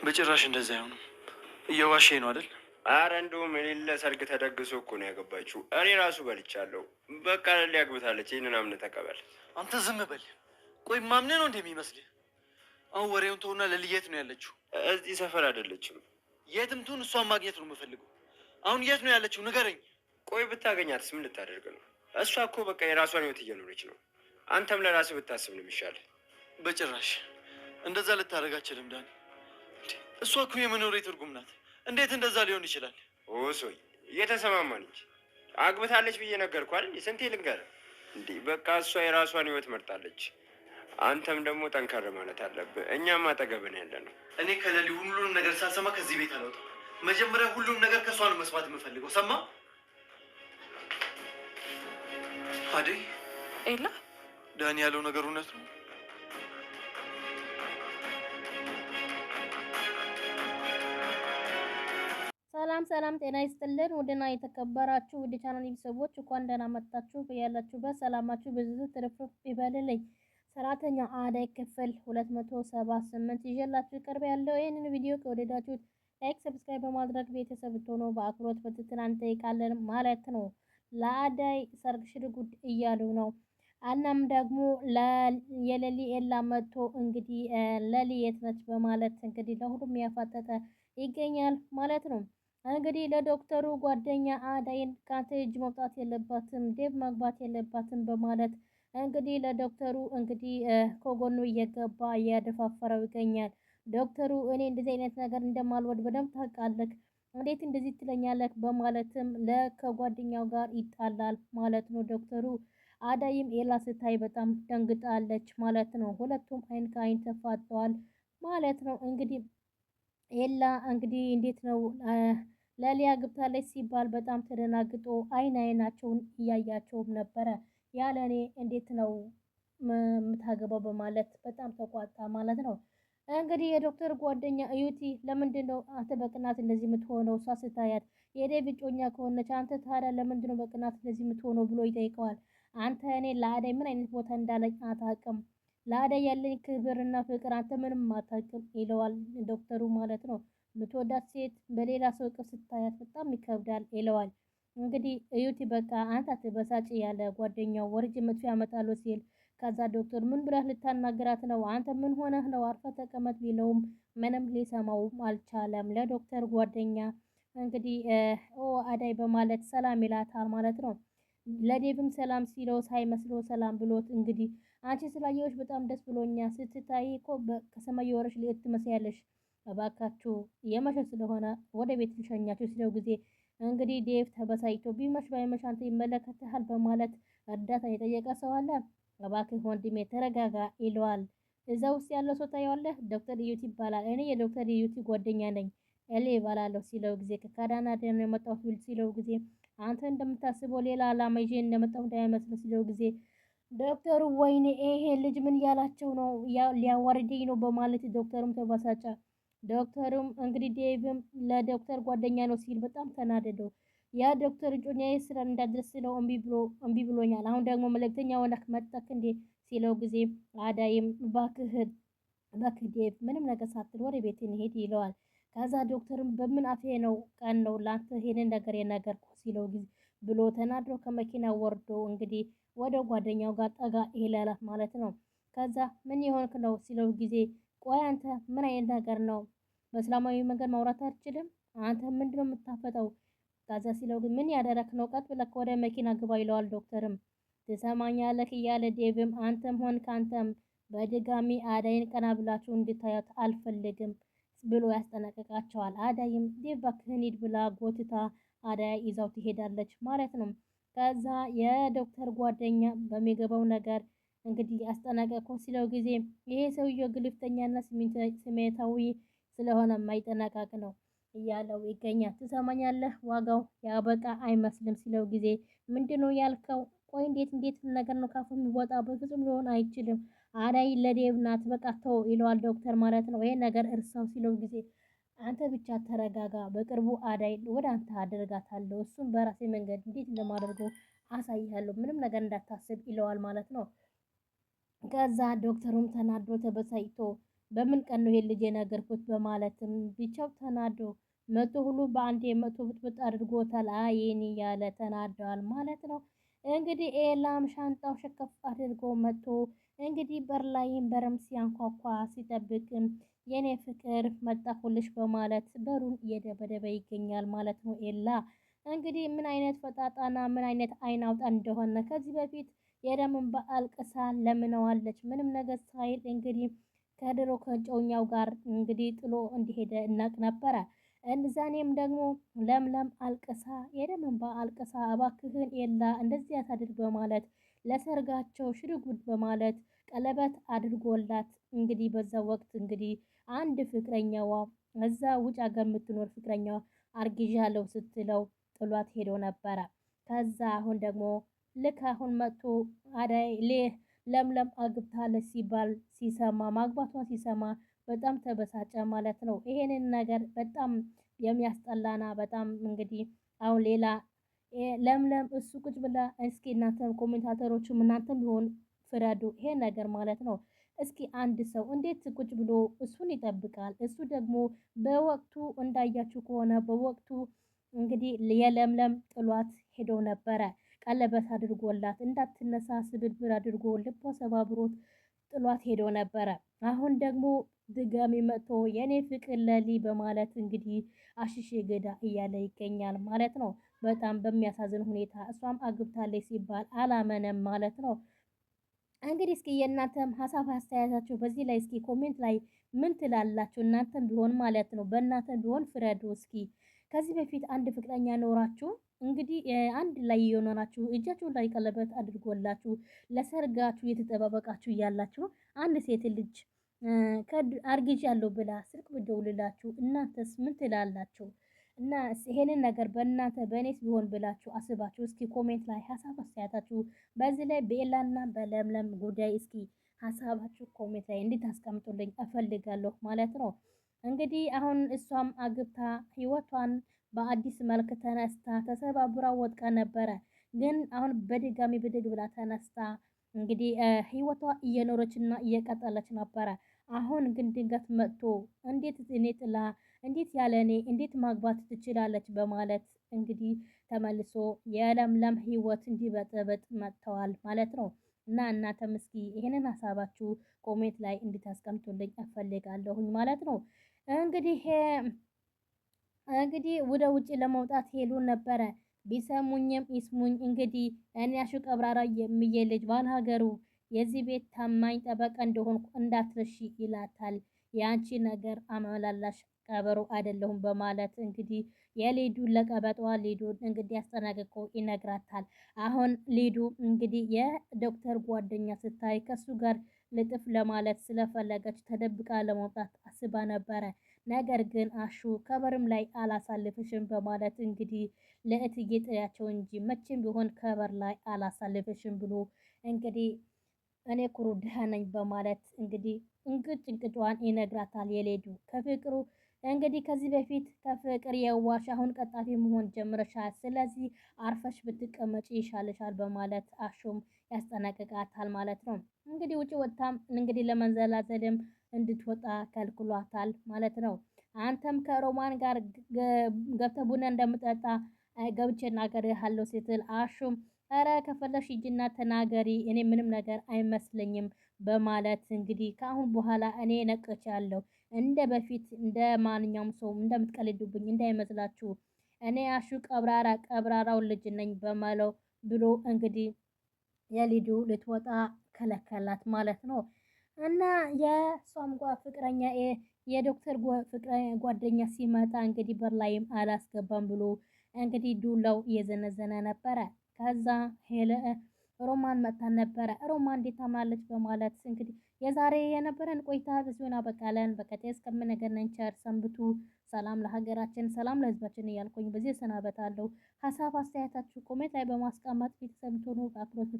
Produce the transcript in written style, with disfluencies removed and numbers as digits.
በጭራሽ እንደዛ አይሆንም። እየዋሸኝ ነው አይደል? አረ እንደውም የሌለ ሰርግ ተደግሶ እኮ ነው ያገባችው። እኔ ራሱ በልቻለሁ። በቃ ለሊ ያግብታለች። ይህንን አምነህ ተቀበል። አንተ ዝም በል። ቆይ ማምነህ ነው እንደሚመስልህ? አሁን ወሬውን ተውና ለሊ የት ነው ያለችው? እዚህ ሰፈር አይደለችም። የትም ትሁን እሷን ማግኘት ነው የምፈልገው። አሁን የት ነው ያለችው ንገረኝ። ቆይ ብታገኛትስ ምን ልታደርግ ነው? እሷ እኮ በቃ የራሷን ህይወት እየኖረች ነው። አንተም ለራስህ ብታስብ ነው የሚሻልህ። በጭራሽ እንደዛ ልታደርግ አትችልም ዳኒ። እሷ እኮ የመኖሬ ትርጉም ናት። እንዴት እንደዛ ሊሆን ይችላል? ኦሶይ እየተሰማማን እንጂ አግብታለች ብዬ ነገርኩህ አይደል? ስንቴ ልንገርህ እንዴ? በቃ እሷ የራሷን ህይወት መርጣለች። አንተም ደግሞ ጠንከር ማለት አለብህ። እኛም አጠገብን ያለ ነው። እኔ ከሌሊ ሁሉንም ነገር ሳልሰማ ከዚህ ቤት አልወጣም። መጀመሪያ ሁሉንም ነገር ከእሷ ነው መስማት የምፈልገው። ሰማ አደይ? ኤላ ዳኒ ያለው ነገር እውነት ነው? ሰላም ሰላም፣ ጤና ይስጥልን ውድና የተከበራችሁ ውድ ቻናል ቤተሰቦች እንኳን ደህና መጣችሁ። በያላችሁበት ሰላማችሁ ብዙ ትርፍርፍ ይበልልኝ። ሰራተኛ አደይ ክፍል 278 ይዤላችሁ ቀርብ ያለው። ይህንን ቪዲዮ ከወደዳችሁት ላይክ፣ ሰብስክራይብ በማድረግ ቤተሰብ ብትሆኑ በአክብሮት በትህትና እንጠይቃለን ማለት ነው። ለአደይ ሰርግ ሽርጉድ እያሉ ነው። እናም ደግሞ የሌሊ ኤላ መጥቶ እንግዲህ ሌሊ የት ነች በማለት እንግዲህ ለሁሉም ያፋጠጠ ይገኛል ማለት ነው። እንግዲህ ለዶክተሩ ጓደኛ አደይን ካንተ እጅ መውጣት የለባትም ዴቭ መግባት የለባትም በማለት እንግዲህ ለዶክተሩ እንግዲህ ከጎኑ እየገባ እያደፋፈረው ይገኛል። ዶክተሩ እኔ እንደዚህ አይነት ነገር እንደማልወድ በደንብ ታውቃለህ፣ እንዴት እንደዚህ ትለኛለህ? በማለትም ከጓደኛው ጋር ይጣላል ማለት ነው ዶክተሩ። አደይም ኤላ ስታይ በጣም ደንግጣለች ማለት ነው። ሁለቱም አይን ከአይን ተፋጠዋል ማለት ነው። እንግዲህ ኤላ እንግዲህ እንዴት ነው ለሊ አግብታለች ሲባል በጣም ተደናግጦ አይናቸውን እያያቸውም ነበረ። ያለ እኔ እንዴት ነው የምታገባው በማለት በጣም ተቋጣ ማለት ነው። እንግዲህ የዶክተር ጓደኛ እዩቲ ለምንድን ነው አንተ በቅናት እንደዚህ የምትሆነው? እሷ ስታያት የዴቭ እጮኛ ከሆነች አንተ ታዲያ ለምንድን ነው በቅናት እንደዚህ የምትሆነው ብሎ ይጠይቀዋል። አንተ እኔ ለአደይ ምን አይነት ቦታ እንዳለኝ አታውቅም። ለአደይ ያለኝ ክብርና ፍቅር አንተ ምንም አታውቅም ይለዋል ዶክተሩ ማለት ነው። የምትወዳት ሴት በሌላ ሰው እቅፍ ስታያት በጣም ይከብዳል ይለዋል። እንግዲህ እዩቲ በቃ አንተ አትበሳጭ ያለ ጓደኛው ወርጅ መጥፎ ያመጣሉ ሲል ከዛ ዶክተር ምን ብለህ ልታናገራት ነው? አንተ ምን ሆነህ ነው? አርፈ ተቀመጥ ቢለውም ምንም ሊሰማውም አልቻለም። ለዶክተር ጓደኛ እንግዲህ አዳይ በማለት ሰላም ይላታል ማለት ነው። ለዴቭም ሰላም ሲለው ሳይመስለው ሰላም ብሎት እንግዲህ አንቺ ስላየሁሽ በጣም ደስ ብሎኛ፣ ስትታይ እኮ ከሰማይ የወረሽ ልዕልት ትመስያለሽ፣ እባካችሁ የመሸ ስለሆነ ወደ ቤት ልሸኛችሁ ሲለው ጊዜ እንግዲህ ዴቭ ተበሳይቶ ቢመሽ ባይመሽ አንተ ይመለከትሃል በማለት እርዳታ የጠየቀ ሰው አለ? እባክህ ወንድሜ ተረጋጋ ይለዋል። እዛ ውስጥ ያለው ሰው ታየዋለህ፣ ዶክተር ኢዩቲ ይባላል። እኔ የዶክተር ኢዩቲ ጓደኛ ነኝ ኤሊ ይባላለሁ ሲለው ጊዜ ከካናዳ ነው የመጣሁት ሲለው ጊዜ አንተ እንደምታስበው ሌላ አላማ ይዤ እንደመጣሁ እንዳይመስል ሲለው ጊዜ ዶክተሩ ወይኔ ይሄ ልጅ ምን ያላቸው ነው ሊያዋርደኝ ነው በማለት ዶክተሩም ተበሳጨ። ዶክተሩም እንግዲህ ዴቭም ለዶክተር ጓደኛ ነው ሲል በጣም ተናደደው። ያ ዶክተር እጮኛዬ ስራ እንዳደርስ ነው እምቢ ብሎኛል። አሁን ደግሞ መልእክተኛ ሆነህ መጣክ እንዴ ሲለው ጊዜ አዳይም እባክህ ዴቭ ምንም ነገር ሳትል ወደ ቤት እንሄድ ይለዋል። ከዛ ዶክተርም በምን አፌ ነው ቀን ነው ላንተ ይሄንን ነገር የነገርኩ ሲለው ጊዜ ብሎ ተናድሮ ከመኪና ወርዶ እንግዲህ ወደ ጓደኛው ጋር ጠጋ ይላል ማለት ነው። ከዛ ምን የሆንክ ነው ሲለው ጊዜ ቆይ አንተ ምን አይነት ነገር ነው? በእስላማዊ መንገድ ማውራት አትችልም? አንተ ምንድነው የምታፈጠው? ከዛ ሲለው ግን ምን ያደረክ ነው? ቀጥ ብለህ ወደ መኪና ግባ ይለዋል። ዶክተርም ትሰማኛለህ እያለ ዴቭም አንተም ሆን ካንተም በድጋሚ አዳይን ቀና ብላችሁ እንድታዩት አልፈልግም ብሎ ያስጠነቅቃቸዋል። አዳይም ዴቭ እባክህን ሂድ ብላ ጎትታ አዳይ ይዛው ትሄዳለች ማለት ነው። ከዛ የዶክተር ጓደኛ በሚገባው ነገር እንግዲህ አስጠነቀቀው ሲለው ጊዜ ይሄ ሰውዬው ግልፍተኛና ስሜታዊ ስለሆነ የማይጠነቀቅ ነው እያለው ይገኛል። ትሰማኛለህ ዋጋው ያበቃ አይመስልም ሲለው ጊዜ ምንድነው ያልከው? ቆይ እንዴት ነገር ነው ካፉ የሚወጣ? በፍጹም ሊሆን አይችልም። አዳይ ለዴቭ ናት በቃ ተው ይለዋል ዶክተር ማለት ነው። ይሄ ነገር እርሳው ሲለው ጊዜ አንተ ብቻ ተረጋጋ፣ በቅርቡ አዳይ ወደ አንተ አደርጋታለሁ፣ እሱም በራሴ መንገድ እንዴት እንደማደርገው አሳይሃለሁ፣ ምንም ነገር እንዳታስብ ይለዋል ማለት ነው። ከዛ ዶክተሩም ተናዶ ተበሳጭቶ በምን ቀን ነው ይሄ ልጅ የነገርኩት በማለትም ብቻው ተናዶ መቶ ሁሉ በአንዴ መቶ ብጥብጥ አድርጎታል። አይን እያለ ተናደዋል ማለት ነው። እንግዲህ ኤላም ሻንጣው ሸከፍ አድርጎ መጥቶ እንግዲህ በር ላይም በርም ሲያንኳኳ ሲጠብቅም የኔ ፍቅር መጣሁልሽ በማለት በሩን እየደበደበ ይገኛል ማለት ነው። ኤላ እንግዲህ ምን አይነት ፈጣጣና ምን አይነት አይን አውጣ እንደሆነ ከዚህ በፊት የደምን በአልቅሳ ለምነዋለች። ምንም ነገር ሳይል እንግዲህ ከድሮ ከጮኛው ጋር እንግዲህ ጥሎ እንዲሄደ እናቅ ነበረ። እዛኔም ደግሞ ለምለም አልቅሳ የደምን በአልቅሳ እባክህን ኤላ እንደዚህ ያታድርግ በማለት ለሰርጋቸው ሽርጉድ በማለት ቀለበት አድርጎላት እንግዲህ በዛ ወቅት እንግዲህ አንድ ፍቅረኛዋ እዛ ውጭ ሀገር የምትኖር ፍቅረኛዋ አርግዣለሁ ስትለው ጥሏት ሄዶ ነበረ። ከዛ አሁን ደግሞ ልክ አሁን መጥቶ አዳይ ለምለም አግብታለች ሲባል ሲሰማ ማግባቷን ሲሰማ በጣም ተበሳጨ ማለት ነው። ይሄንን ነገር በጣም የሚያስጠላና በጣም እንግዲህ አሁን ሌላ ለምለም እሱ ቁጭ ብላ እስኪ እናንተ ኮሜንታተሮችም እናንተም ቢሆን ፍረዱ። ይሄ ነገር ማለት ነው። እስኪ አንድ ሰው እንዴት ቁጭ ብሎ እሱን ይጠብቃል? እሱ ደግሞ በወቅቱ እንዳያችሁ ከሆነ በወቅቱ እንግዲህ የለምለም ጥሏት ሄዶ ነበረ። ቀለበት አድርጎላት እንዳትነሳ ስብርብር አድርጎ ልቧ ሰባብሮት ጥሏት ሄዶ ነበረ። አሁን ደግሞ ድጋሚ መጥቶ የኔ ፍቅር ለሊ በማለት እንግዲህ አሽሼ ገዳ እያለ ይገኛል ማለት ነው። በጣም በሚያሳዝን ሁኔታ እሷም አግብታለች ሲባል አላመነም ማለት ነው። እንግዲህ እስኪ የእናንተም ሀሳብ አስተያየታችሁ በዚህ ላይ እስኪ ኮሜንት ላይ ምን ትላላችሁ? እናንተም ቢሆን ማለት ነው በእናንተም ቢሆን ፍረዱ እስኪ። ከዚህ በፊት አንድ ፍቅረኛ ኖራችሁ እንግዲህ አንድ ላይ የሆናችሁ እጃችሁ ላይ ቀለበት አድርጎላችሁ ለሰርጋችሁ የተጠባበቃችሁ እያላችሁ አንድ ሴት ልጅ አርግዣለሁ ብላ ስልክ ብደውልላችሁ እናንተስ ምን ትላላችሁ? እና ይሄንን ነገር በእናንተ በእኔስ ቢሆን ብላችሁ አስባችሁ እስኪ ኮሜንት ላይ ሀሳብ አስተያየታችሁ በዚህ ላይ በኤላና በለምለም ጉዳይ እስኪ ሀሳባችሁ ኮሜንት ላይ እንድታስቀምጡልኝ እፈልጋለሁ ማለት ነው። እንግዲህ አሁን እሷም አግብታ ህይወቷን በአዲስ መልክ ተነስታ ተሰባብራ ወድቃ ነበረ። ግን አሁን በድጋሚ ብድግ ብላ ተነስታ እንግዲህ ህይወቷ እየኖረችና እየቀጠለች ነበረ። አሁን ግን ድንገት መጥቶ እንዴት እኔ ጥላ እንዴት ያለ እኔ እንዴት ማግባት ትችላለች በማለት እንግዲህ ተመልሶ የለምለም ህይወት እንዲበጠበጥ መጥተዋል ማለት ነው። እና እናንተም እስኪ ይሄንን ሀሳባችሁ ኮሜንት ላይ እንድታስቀምጡልኝ እፈልጋለሁኝ ማለት ነው። እንግዲህ ወደ ውጭ ለመውጣት ሄሉ ነበረ። ቢሰሙኝም ይስሙኝ እንግዲህ እኔ አሹ ቀብራራ የሚዬ ልጅ ባልሀገሩ የዚህ ቤት ታማኝ ጠበቃ እንደሆንኩ እንዳትረሺ ይላታል። የአንቺ ነገር አመላላሽ ቀበሮ አይደለሁም በማለት እንግዲህ የሊዱ ለቀበጧ ሊዱን እንግዲህ አስጠናቅቆ ይነግራታል። አሁን ሊዱ እንግዲህ የዶክተር ጓደኛ ስታይ ከሱ ጋር ልጥፍ ለማለት ስለፈለገች ተደብቃ ለመውጣት አስባ ነበረ። ነገር ግን አሹ ከበርም ላይ አላሳልፍሽም በማለት እንግዲህ ለእትዬ ጥሪያቸው እንጂ መቼም ቢሆን ከበር ላይ አላሳልፍሽም ብሎ እንግዲህ እኔ ኩሩ ድሃ ነኝ በማለት እንግዲህ እንቅጭዋን ይነግራታል። የሌዱ ከፍቅሩ እንግዲህ ከዚህ በፊት ከፍቅር የዋሽ አሁን ቀጣፊ መሆን ጀምረሻል፣ ስለዚህ አርፈሽ ብትቀመጪ ይሻልሻል በማለት አሹም ያስጠነቅቃታል ማለት ነው። እንግዲህ ውጭ ወጥታም እንግዲህ ለመንዘላዘልም እንድትወጣ ከልክሏታል ማለት ነው። አንተም ከሮማን ጋር ገብተህ ቡና እንደምጠጣ ገብቼ እናገርሃለሁ ስትል አሹም ኧረ ከፈለሽ ሂጂና ተናገሪ እኔ ምንም ነገር አይመስለኝም በማለት እንግዲህ ከአሁን በኋላ እኔ ነቅቻለሁ፣ እንደ በፊት እንደ ማንኛውም ሰው እንደምትቀልዱብኝ እንዳይመስላችሁ እኔ አሹ ቀብራራው ልጅ ነኝ በማለው ብሎ እንግዲህ የሊዱ ልትወጣ ከለከላት ማለት ነው። እና የሷም ፍቅረኛ የዶክተር ጓደኛ ሲመጣ እንግዲህ በር ላይም አላስገባም ብሎ እንግዲህ ዱላው እየዘነዘነ ነበረ። ከዛ ሮማን መጥታ ነበረ። ሮማን እንዴት ታምናለች በማለት እንግዲህ የዛሬ የነበረን ቆይታ ብዙውን አበቃለን። በቀጣይ እስከምንገናኝ ቸር ሰንብቱ። ሰላም ለሀገራችን፣ ሰላም ለሕዝባችን እያልኩኝ በዚህ እሰናበታለሁ። ሀሳብ አስተያየታችሁ ኮሜንት ላይ በማስቀመጥ ቤተሰብ ትሆኑ በአክብሮት